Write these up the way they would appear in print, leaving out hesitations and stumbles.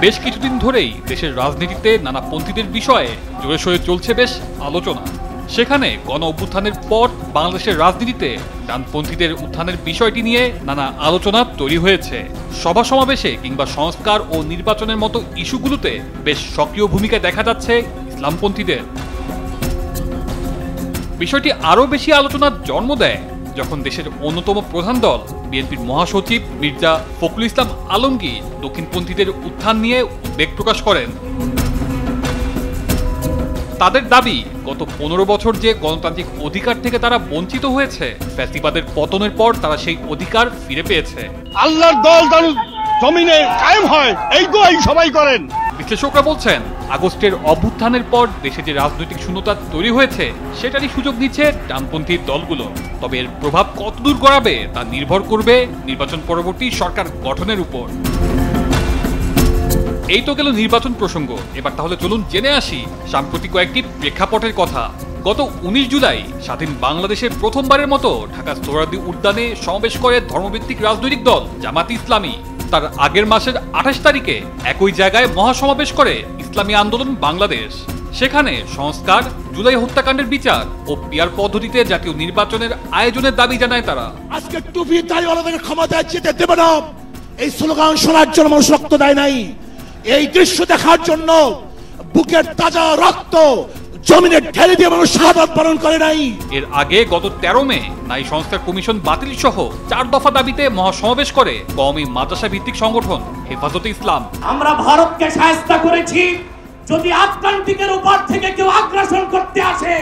বেশ কিছুদিন ধরেই দেশের রাজনীতিতে নানা পন্থীদের বিষয়ে জোরে সোরে চলছে বেশ আলোচনা। সেখানে গণ অভ্যুত্থানের পর বাংলাদেশের রাজনীতিতে ডানপন্থীদের উত্থানের বিষয়টি নিয়ে নানা আলোচনা তৈরি হয়েছে। সভা সমাবেশে কিংবা সংস্কার ও নির্বাচনের মতো ইস্যুগুলোতে বেশ সক্রিয় ভূমিকা দেখা যাচ্ছে ইসলামপন্থীদের। বিষয়টি আরও বেশি আলোচনার জন্ম দেয় যখন দেশের অন্যতম প্রধান দল বিএনপির মহাসচিব মির্জা ফখরুল ইসলাম আলমগীর দক্ষিণপন্থীদের উত্থান নিয়ে উদ্বেগ প্রকাশ করেন। তাদের দাবি, গত 15 বছর যে গণতান্ত্রিক অধিকার থেকে তারা বঞ্চিত হয়েছে, ফ্যাসিবাদের পতনের পর তারা সেই অধিকার ফিরে পেয়েছে। আল্লাহর দল জমিনে কায়েম হয়, এই দোয়াই সবাই করেন। বিশ্লেষকরা বলছেন, আগস্টের অভ্যুত্থানের পর দেশে যে রাজনৈতিক শূন্যতা তৈরি হয়েছে সেটারই সুযোগ নিচ্ছে ডানপন্থী দলগুলো। তবে এর প্রভাব কতদূর গড়াবে তা নির্ভর করবে নির্বাচন পরবর্তী সরকার গঠনের উপর। এই তো গেল নির্বাচন প্রসঙ্গ। এবার তাহলে চলুন জেনে আসি সাম্প্রতিক কয়েকটি প্রেক্ষাপটের কথা। গত 19 জুলাই স্বাধীন বাংলাদেশে প্রথমবারের মতো ঢাকা সোহরাওয়ার্দী উদ্যানে সমাবেশ করে ধর্মভিত্তিক রাজনৈতিক দল জামায়াতে ইসলামী। তার আগের মাসের 28 তারিখে একই জায়গায় মহাসমাবেশ করে ইসলামী আন্দোলন বাংলাদেশ। সেখানে সংস্কার, জুলাই হত্যাকাণ্ডের বিচার ও পিআর পদ্ধতিতে জাতীয় নির্বাচনের আয়োজনের দাবি জানায় তারা। আজকে টুপি দাড়িওয়ালাদের ক্ষমতায় যেতে দেবে না, এই স্লোগান শোনার জন্য মানুষ রক্ত দেয় নাই। এই দৃশ্য দেখার জন্য বুকের তাজা রক্ত জমিনে ঢেলে দিয়ে মানুষ শাহাদাত বরণ করে নাই। এর আগে গত 13 মে নারী সংস্কার কমিশন বাতিল সহ 4 দফা দাবিতে মহাসমাবেশ করে কওমি মাদ্রাসা ভিত্তিক সংগঠন হেফাজতে ইসলাম। আমরা ভারতকে সাহায্য করেছি, যদি আটলান্টিকের উপর থেকে কেউ আগ্রাসন করতে আসে,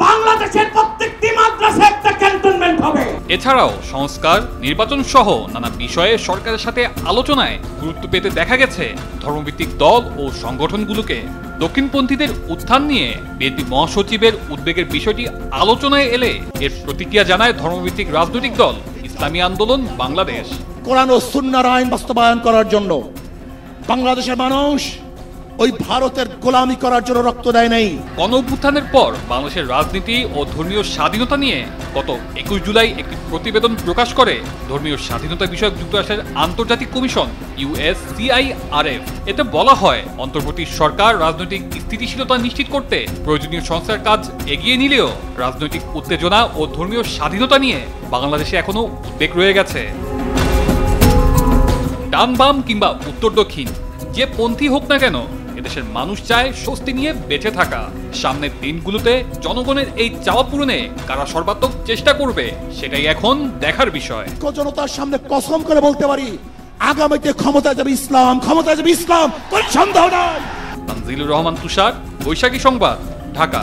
বাংলাদেশের প্রত্যেকটি মাদ্রাসা একটা ক্যান্টনমেন্ট হবে। এছাড়াও সংস্কার, নির্বাচন সহ নানা বিষয়ে সরকারের সাথে আলোচনায় গুরুত্ব পেতে দেখা গেছে ধর্মভিত্তিক দল ও সংগঠনগুলোকে। দক্ষিণপন্থীদের উত্থান নিয়ে বিএনপি মহাসচিবের উদ্বেগের বিষয়টি আলোচনায় এলে এর প্রতিক্রিয়া জানায় ধর্মভিত্তিক রাজনৈতিক দল ইসলামী আন্দোলন বাংলাদেশ। কোরআন ও সুন্নাহর আইন বাস্তবায়ন করার জন্য বাংলাদেশের মানুষ ওই ভারতের গোলামি করার জন্য রক্ত দেয় নাই। গণ অভ্যুত্থানের পর বাংলাদেশের রাজনীতি ও ধর্মীয় স্বাধীনতা নিয়ে গত 21 জুলাই একটি প্রতিবেদন প্রকাশ করে ধর্মীয় স্বাধীনতা বিষয়ক যুক্তরাষ্ট্রের আন্তর্জাতিক কমিশন USCIRF। এতে বলা হয়, অন্তর্বর্তী সরকার রাজনৈতিক স্থিতিশীলতা নিশ্চিত করতে প্রয়োজনীয় সংস্কার কাজ এগিয়ে নিলেও রাজনৈতিক উত্তেজনা ও ধর্মীয় স্বাধীনতা নিয়ে বাংলাদেশে এখনো উদ্বেগ রয়ে গেছে। ডান বাম কিংবা উত্তর দক্ষিণ যে পন্থী হোক না কেন, এদেশের মানুষ চায় স্বস্তি নিয়ে বেঁচে থাকা। সামনের দিনগুলোতে জনগণের এই চাওয়া পূরণে কারা সর্বাত্মক চেষ্টা করবে সেটাই এখন দেখার বিষয়। জনতার সামনে কসম করে বলতে পারি, আগামীতে ক্ষমতায় যাবে ইসলাম, ক্ষমতায় যাবে ইসলাম, কোনো সন্দেহ নাই। তানজিলুর রহমান তুষার, বৈশাখী সংবাদ, ঢাকা।